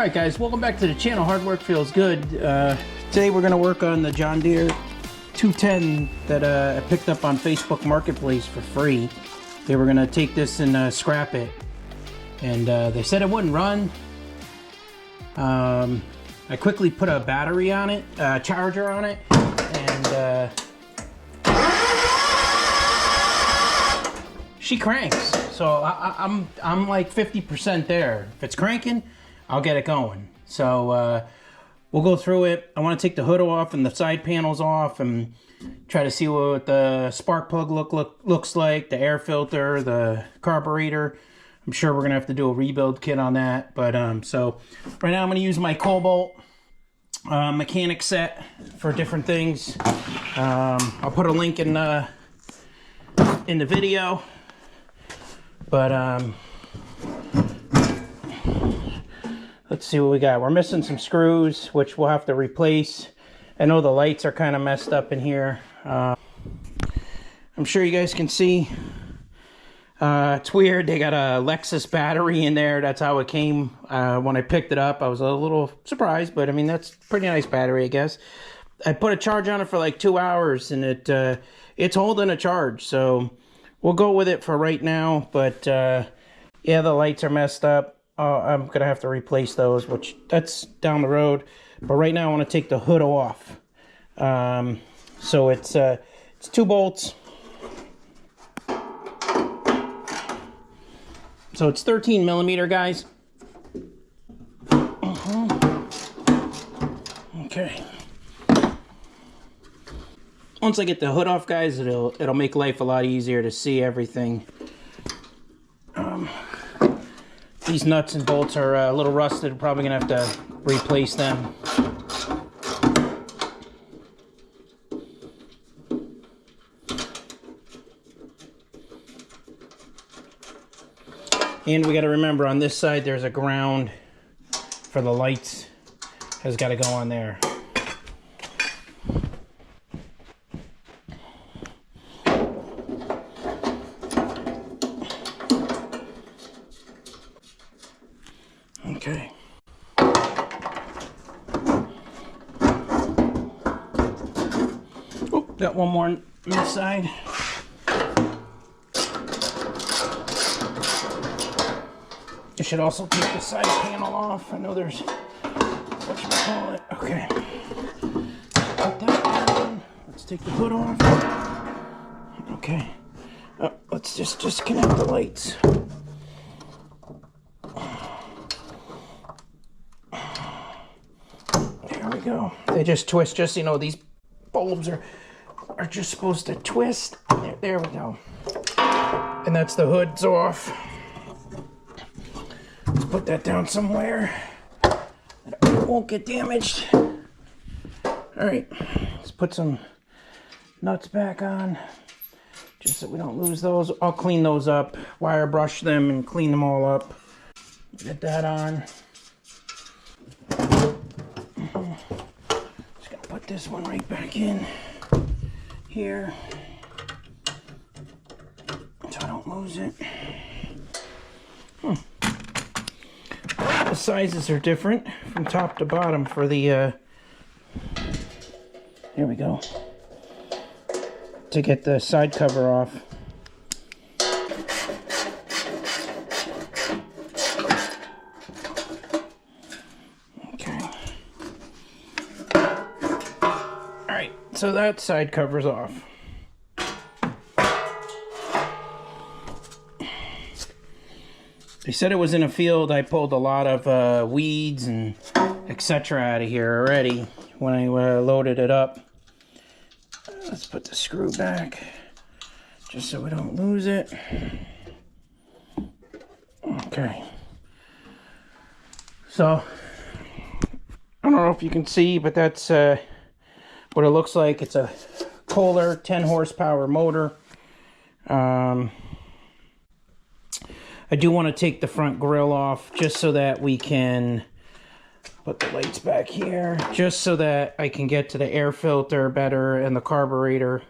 Alright guys, welcome back to the channel. Hard work feels good. Today we're going to work on the John Deere 210 that I picked up on Facebook Marketplace for free. They were going to take this and scrap it. And they said it wouldn't run. I quickly put a battery on it, charger on it, and she cranks. So I'm like 50% there. If it's cranking, I'll get it going. So we'll go through it. I want to take the hood off and the side panels off and try to see what the spark plug looks like, the air filter, the carburetor. I'm sure we're gonna have to do a rebuild kit on that. But so right now I'm gonna use my Cobalt mechanic set for different things. I'll put a link in the video. But let's see what we got. We're missing some screws, which we'll have to replace. I know the lights are kind of messed up in here. I'm sure you guys can see. It's weird. They got a Lexus battery in there. That's how it came. When I picked it up, I was a little surprised, but I mean, that's a pretty nice battery, I guess. I put a charge on it for like 2 hours, and it's holding a charge. So we'll go with it for right now. But yeah, the lights are messed up. I'm gonna have to replace those, which that's down the road. But right now I want to take the hood off. So it's 2 bolts. So it's 13 millimeter, guys. Okay. Once I get the hood off, guys, it'll make life a lot easier to see everything. These nuts and bolts are a little rusted. Probably gonna have to replace them. And we got to remember, on this side there's a ground for the lights. Has got to go on there. Okay. Oh, got one more on this side. I should also take the side panel off. I know there's, what should we call it? Okay. Put that down. Let's take the hood off. Okay. Let's just disconnect the lights. There we go. They just twist, just, you know, these bulbs are just supposed to twist. There we go. And that's the hood's off. Let's put that down somewhere. It won't get damaged. Alright, let's put some nuts back on, just so we don't lose those. I'll clean those up, wire brush them and clean them all up. Get that on. Just gonna put this one right back in here, so I don't lose it. The sizes are different from top to bottom for the here we go, to get the side cover off. Okay. All right, so that side cover's off. They said it was in a field. I pulled a lot of weeds and etc. out of here already when I loaded it up. Let's put the screw back just so we don't lose it. Okay. So, I don't know if you can see, but that's what it looks like. It's a Kohler 10 horsepower motor. I do want to take the front grille off just so that we can put the lights back here, just so that I can get to the air filter better and the carburetor.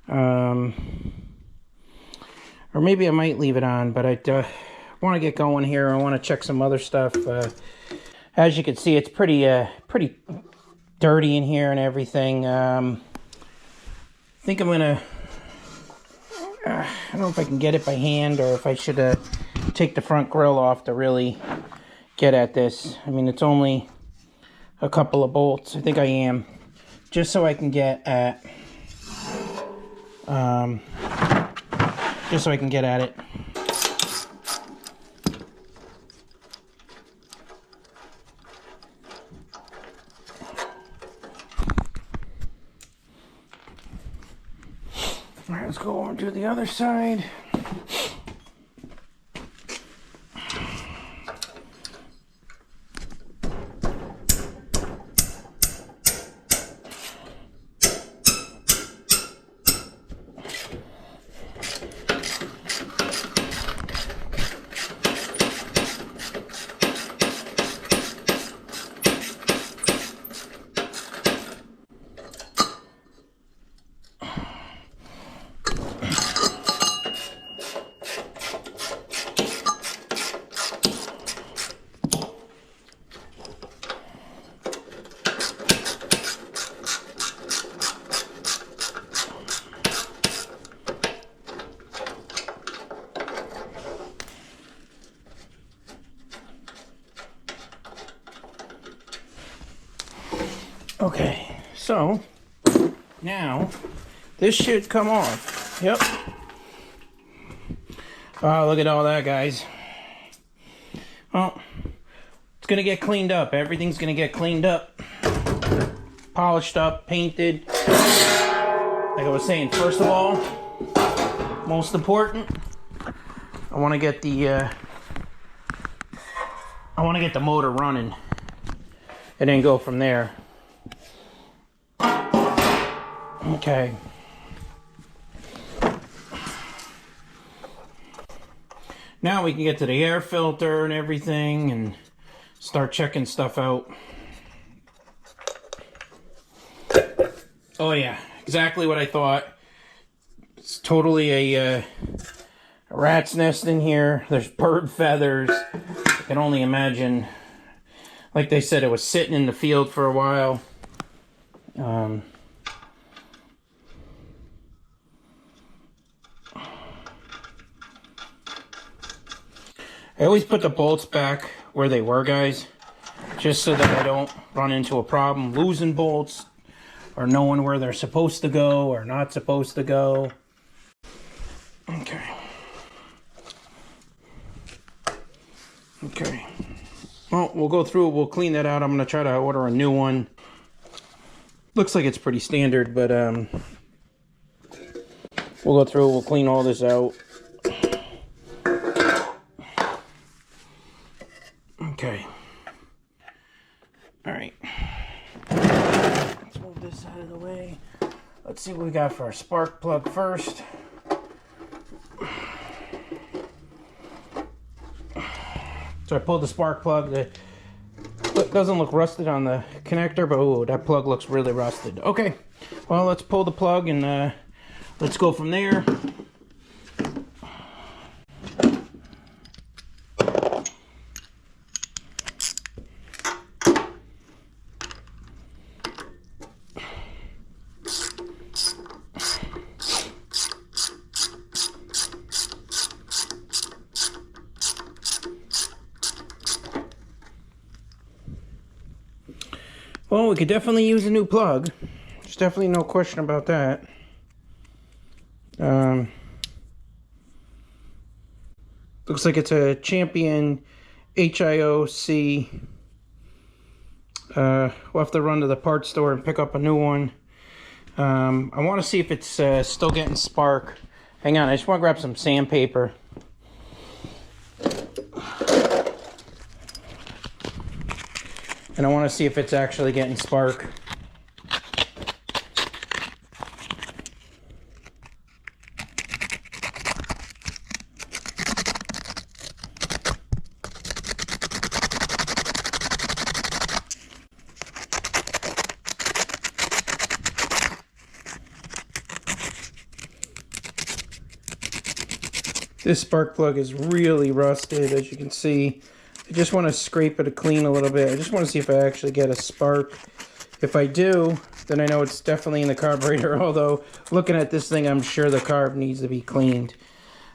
Or maybe I might leave it on, but I want to get going here. I want to check some other stuff. As you can see, it's pretty dirty in here and everything. I think I'm gonna, I don't know if I can get it by hand or if I should take the front grille off to really get at this. I mean, it's only a couple of bolts. I think I am, just so I can get at, just so I can get at it. All right, let's go over to the other side. Okay, so now this should come off. Yep. Oh, look at all that, guys. Well, it's gonna get cleaned up. Everything's gonna get cleaned up, polished up, painted. Like I was saying, first of all, most important, I want to get the motor running, and then go from there. Okay. Now we can get to the air filter and everything and start checking stuff out. Oh yeah, exactly what I thought. It's totally a rat's nest in here. There's bird feathers. I can only imagine. Like they said, it was sitting in the field for a while. I always put the bolts back where they were, guys, just so that I don't run into a problem losing bolts or knowing where they're supposed to go or not supposed to go. Okay. Okay. Well, we'll go through it. We'll clean that out. I'm going to try to order a new one. Looks like it's pretty standard, but we'll go through. We'll clean all this out. Okay. All right. Let's move this out of the way. Let's see what we got for our spark plug first. So I pulled the spark plug. It doesn't look rusted on the connector, but oh, that plug looks really rusted. Okay. Well, let's pull the plug and let's go from there. Well, we could definitely use a new plug. There's definitely no question about that. Looks like it's a Champion HIOC. We'll have to run to the parts store and pick up a new one. I want to see if it's still getting spark. Hang on, I just want to grab some sandpaper. And I want to see if it's actually getting spark. This spark plug is really rusted, as you can see. I just want to scrape it clean a little bit. I just want to see if I actually get a spark. If I do, then I know it's definitely in the carburetor, although looking at this thing, I'm sure the carb needs to be cleaned.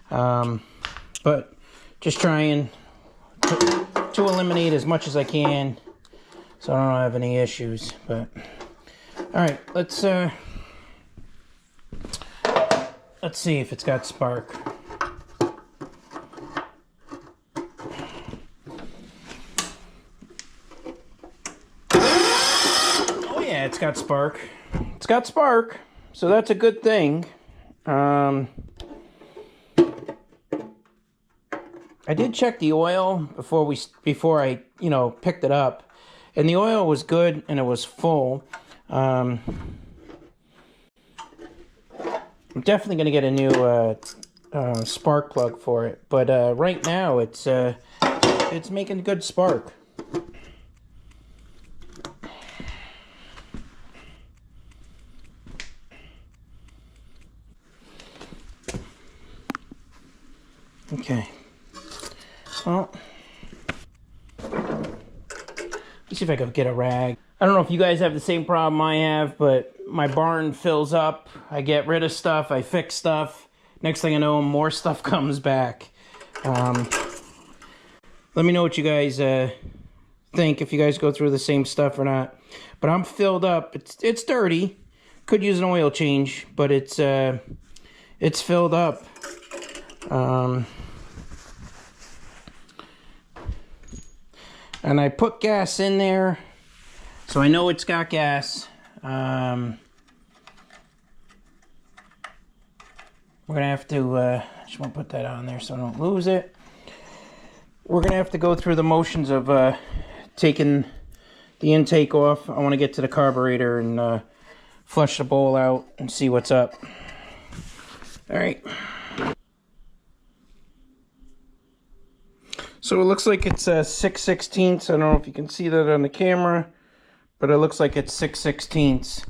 But just trying to eliminate as much as I can so I don't have any issues. But all right, let's see if it's got spark. Oh yeah, it's got spark. It's got spark, so that's a good thing. I did check the oil before I picked it up, and the oil was good and it was full. I'm definitely gonna get a new spark plug for it, but right now it's making good spark. Okay. Well, let's see if I can get a rag. I don't know if you guys have the same problem I have, but my barn fills up. I get rid of stuff. I fix stuff. Next thing I know, more stuff comes back. Let me know what you guys think, if you guys go through the same stuff or not. But I'm filled up. It's dirty. Could use an oil change, but it's filled up. And I put gas in there, so I know it's got gas. We're gonna have to, just want to put that on there so I don't lose it. We're gonna have to go through the motions of taking the intake off. I want to get to the carburetor and flush the bowl out and see what's up. All right. So it looks like it's 6/16. I don't know if you can see that on the camera, but it looks like it's 6/16.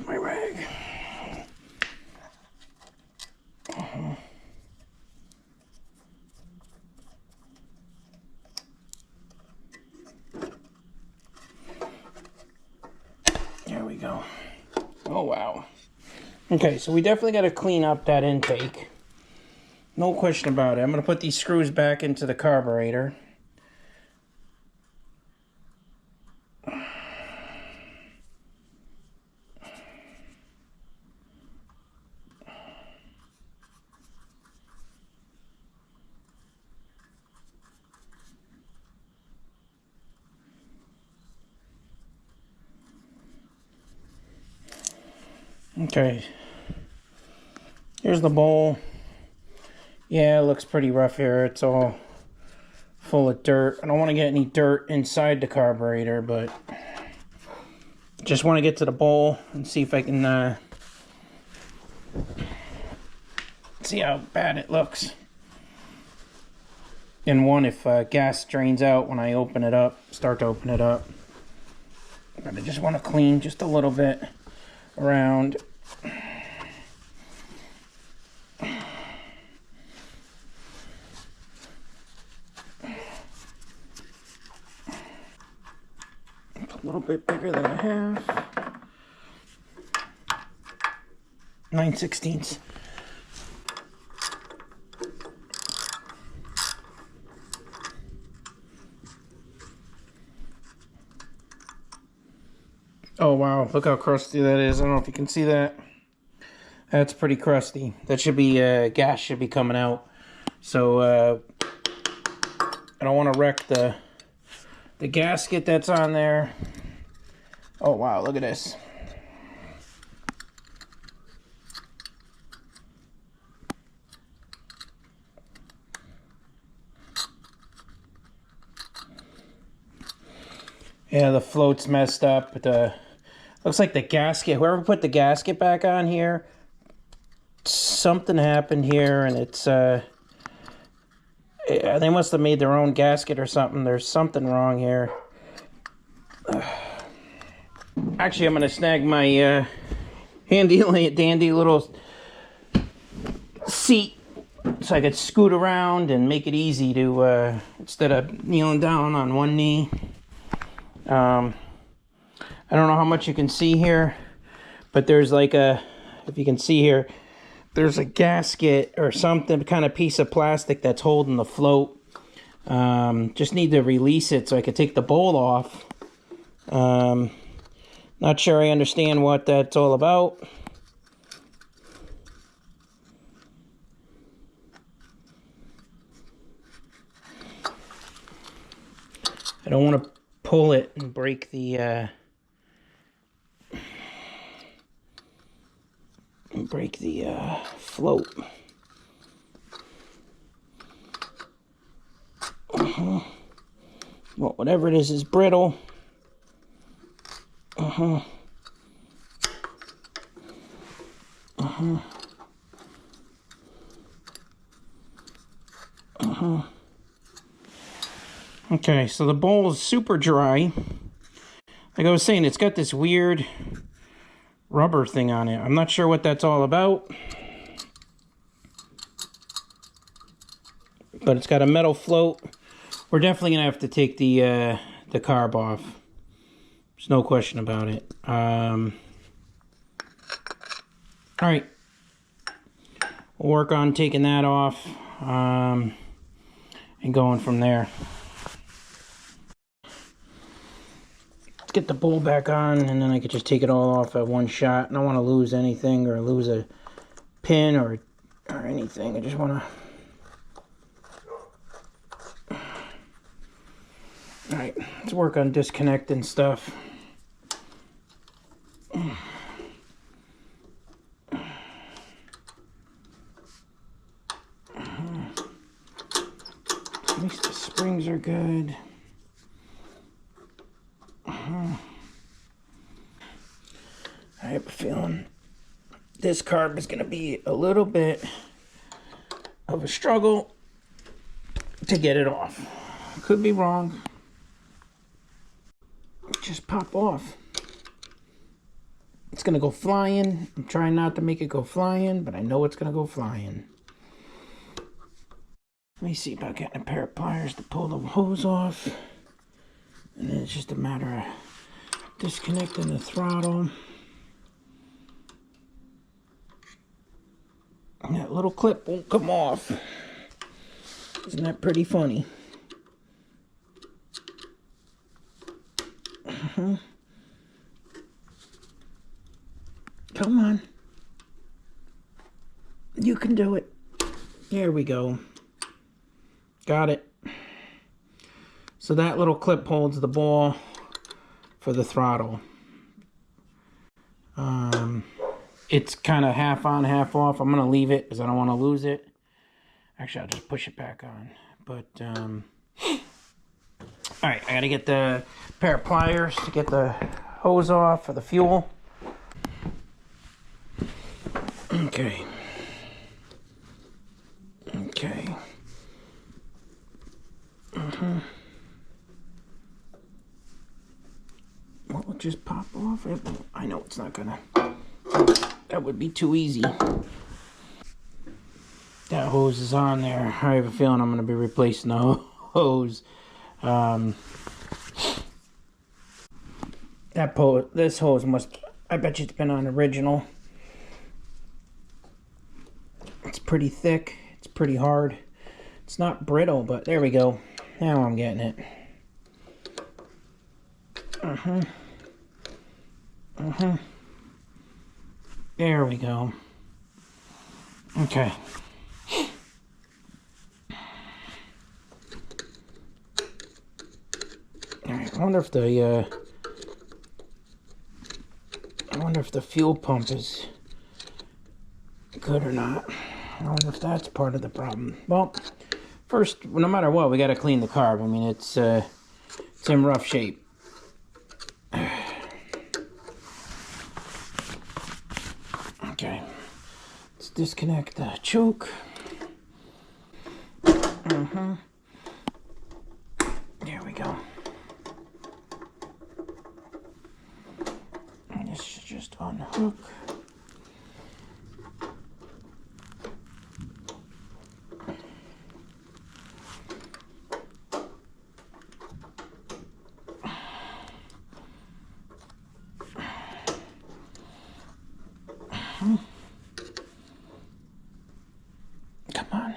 My rag. There we go. Oh wow. Okay, so we definitely got to clean up that intake. No question about it. I'm going to put these screws back into the carburetor. Okay, here's the bowl. Yeah, it looks pretty rough here. It's all full of dirt. I don't want to get any dirt inside the carburetor, but just want to get to the bowl and see if I can see how bad it looks. And one, if gas drains out when I open it up, start to open it up. But I just want to clean just a little bit around. It's a little bit bigger than I have. 9/16. Oh wow, look how crusty that is. I don't know if you can see that. That's pretty crusty. That should be, gas should be coming out. So, I don't want to wreck the gasket that's on there. Oh wow, look at this. Yeah, the float's messed up. Looks like the gasket, whoever put the gasket back on here, something happened here, and it's, they must have made their own gasket or something. There's something wrong here. Actually, I'm going to snag my handy dandy little seat so I could scoot around and make it easy to, instead of kneeling down on one knee. I don't know how much you can see here, but there's like a, if you can see here, there's a gasket or something, kind of piece of plastic that's holding the float. Just need to release it so I could take the bowl off. Not sure I understand what that's all about. I don't want to pull it and break the float. Well, whatever it is brittle. Okay, so the bowl is super dry. Like I was saying, it's got this weird rubber thing on it. I'm not sure what that's all about, but it's got a metal float. We're definitely gonna have to take the carb off. There's no question about it. All right, we'll work on taking that off and going from there. Let's get the bowl back on, and then I could just take it all off at one shot. I don't want to lose anything or lose a pin or anything. I just want to. All right, let's work on disconnecting stuff. At least the springs are good. I have a feeling this carb is going to be a little bit of a struggle to get it off. Could be wrong. Just pop off. It's going to go flying. I'm trying not to make it go flying, but I know it's going to go flying. Let me see about getting a pair of pliers to pull the hose off. And then it's just a matter of disconnecting the throttle. And that little clip won't come off. Isn't that pretty funny? Come on. You can do it. There we go. Got it. So that little clip holds the ball for the throttle. It's kind of half on, half off. I'm going to leave it because I don't want to lose it. Actually, I'll just push it back on. But, all right, I got to get the pair of pliers to get the hose off for the fuel. Okay. Okay. Well, it'll just pop off. I know it's not gonna. That would be too easy. That hose is on there. I have a feeling I'm gonna be replacing the hose. This hose must. I bet you it's been on original. It's pretty thick. It's pretty hard. It's not brittle, but there we go. Now I'm getting it. There we go. Okay. Alright, I wonder if the fuel pump is good or not. I wonder if that's part of the problem. Well, first, no matter what, we got to clean the carb. I mean, it's in rough shape. disconnect the choke. There we go. And this should just unhook. Come on.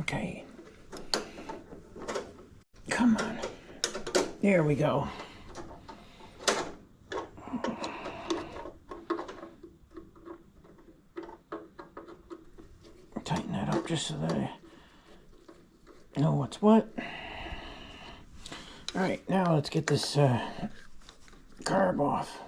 Okay. Come on. There we go. Tighten that up just so that I know what's what. Alright, now let's get this carb off.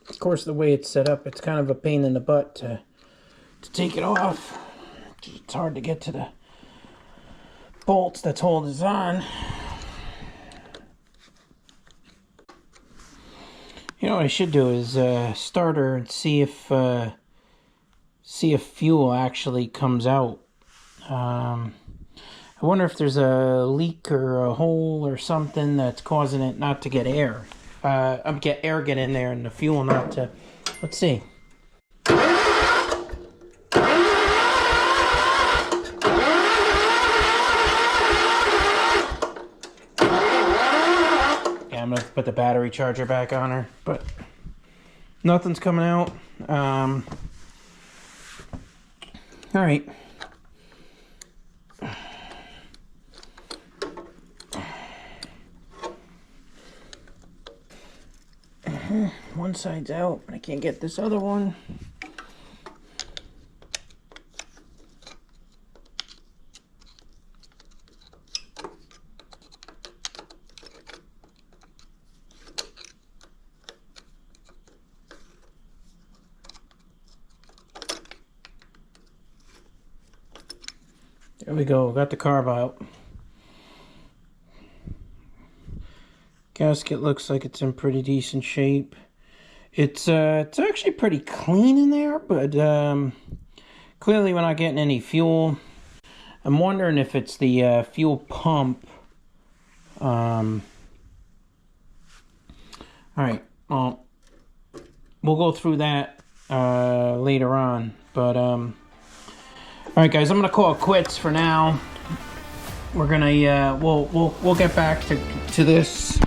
Of course, the way it's set up, it's kind of a pain in the butt to take it off. It's hard to get to the bolts that's holding it on. You know what I should do is start her and see if fuel actually comes out. I wonder if there's a leak or a hole or something that's causing it not to get air. Get air get in there and the fuel not to. Let's see. I'm gonna put the battery charger back on her, but nothing's coming out. All right. One side's out, but I can't get this other one. There we go, got the carb out. Gasket looks like it's in pretty decent shape. It's actually pretty clean in there, but clearly we're not getting any fuel. I'm wondering if it's the fuel pump. All right, well, we'll go through that later on, but all right, guys, I'm gonna call it quits for now. We're gonna we'll get back to this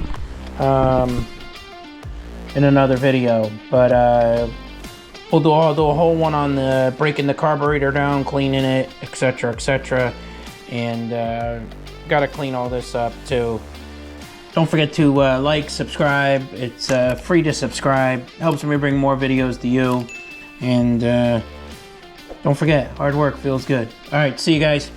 in another video, but I'll do a whole one on the breaking the carburetor down, cleaning it, etc., and gotta clean all this up too. Don't forget to like, subscribe. It's free to subscribe. Helps me bring more videos to you, and don't forget, hard work feels good. All right, see you guys.